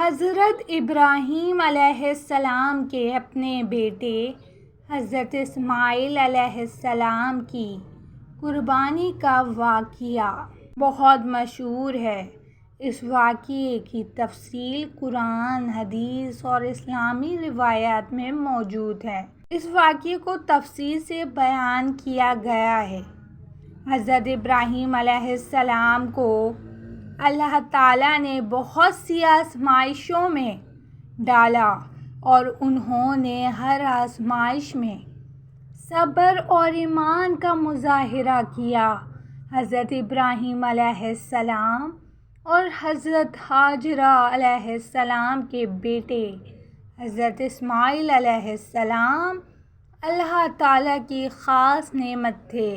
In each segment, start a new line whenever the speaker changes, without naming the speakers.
حضرت ابراہیم علیہ السلام کے اپنے بیٹے حضرت اسماعیل علیہ السلام کی قربانی کا واقعہ بہت مشہور ہے۔ اس واقعے کی تفصیل قرآن، حدیث اور اسلامی روایات میں موجود ہے۔ اس واقعے کو تفصیل سے بیان کیا گیا ہے۔ حضرت ابراہیم علیہ السلام کو اللہ تعالیٰ نے بہت سی آزمائشوں میں ڈالا اور انہوں نے ہر آزمائش میں صبر اور ایمان کا مظاہرہ کیا۔ حضرت ابراہیم علیہ السلام اور حضرت ہاجرہ علیہ السلام کے بیٹے حضرت اسماعیل علیہ السلام اللہ تعالیٰ کی خاص نعمت تھے۔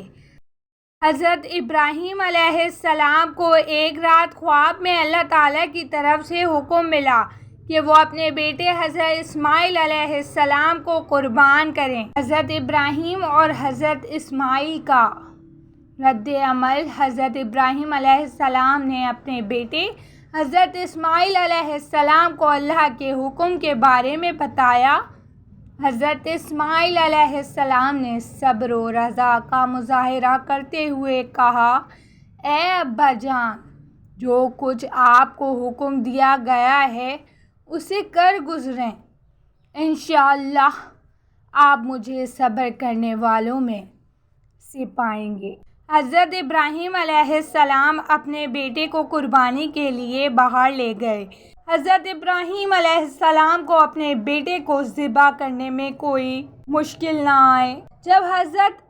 حضرت ابراہیم علیہ السلام کو ایک رات خواب میں اللہ تعالیٰ کی طرف سے حکم ملا کہ وہ اپنے بیٹے حضرت اسماعیل علیہ السلام کو قربان کریں۔ حضرت ابراہیم اور حضرت اسماعیل کا رد عمل: حضرت ابراہیم علیہ السلام نے اپنے بیٹے حضرت اسماعیل علیہ السلام کو اللہ کے حکم کے بارے میں بتایا۔ حضرت اسماعیل علیہ السلام نے صبر و رضا کا مظاہرہ کرتے ہوئے کہا، اے ابا جان، جو کچھ آپ کو حکم دیا گیا ہے اسے کر گزریں۔ انشاءاللہ آپ مجھے صبر کرنے والوں میں سے پائیں گے۔ حضرت ابراہیم علیہ السلام اپنے بیٹے کو قربانی کے لیے باہر لے گئے۔ حضرت ابراہیم علیہ السلام کو اپنے بیٹے کو ذبح کرنے میں کوئی مشکل نہ آئی۔ جب حضرت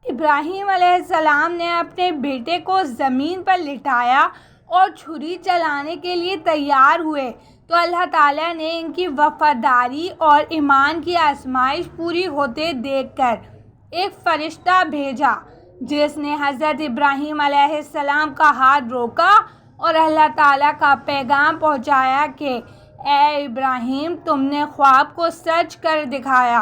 ابراہیم علیہ السلام نے اپنے بیٹے کو زمین پر لٹایا اور چھری چلانے کے لیے تیار ہوئے تو اللہ تعالیٰ نے ان کی وفاداری اور ایمان کی آزمائش پوری ہوتے دیکھ کر ایک فرشتہ بھیجا جس نے حضرت ابراہیم علیہ السلام کا ہاتھ روکا اور اللہ تعالیٰ کا پیغام پہنچایا کہ اے ابراہیم، تم نے خواب کو سچ کر دکھایا۔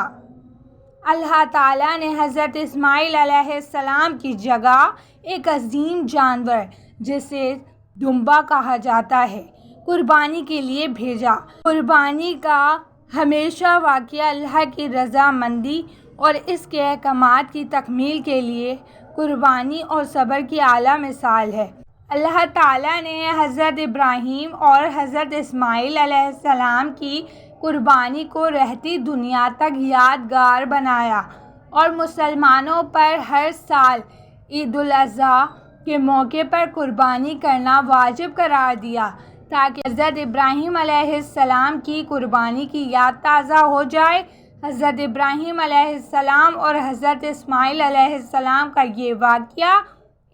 اللہ تعالیٰ نے حضرت اسماعیل علیہ السلام کی جگہ ایک عظیم جانور جسے دمبا کہا جاتا ہے قربانی کے لیے بھیجا۔ قربانی کا ہمیشہ واقعہ اللہ کی رضامندی اور اس کے احکامات کی تکمیل کے لیے قربانی اور صبر کی اعلیٰ مثال ہے۔ اللہ تعالیٰ نے حضرت ابراہیم اور حضرت اسماعیل علیہ السلام کی قربانی کو رہتی دنیا تک یادگار بنایا اور مسلمانوں پر ہر سال عید الاضحیٰ کے موقع پر قربانی کرنا واجب قرار دیا تاکہ حضرت ابراہیم علیہ السلام کی قربانی کی یاد تازہ ہو جائے۔ حضرت ابراہیم علیہ السلام اور حضرت اسماعیل علیہ السلام کا یہ واقعہ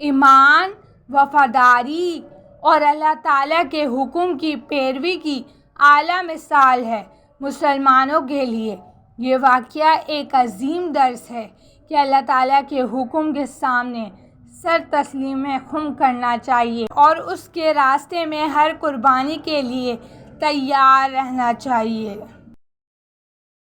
ایمان، وفاداری اور اللہ تعالیٰ کے حکم کی پیروی کی اعلیٰ مثال ہے۔ مسلمانوں کے لیے یہ واقعہ ایک عظیم درس ہے کہ اللہ تعالیٰ کے حکم کے سامنے سر تسلیم خم کرنا چاہیے اور اس کے راستے میں ہر قربانی کے لیے تیار رہنا چاہیے۔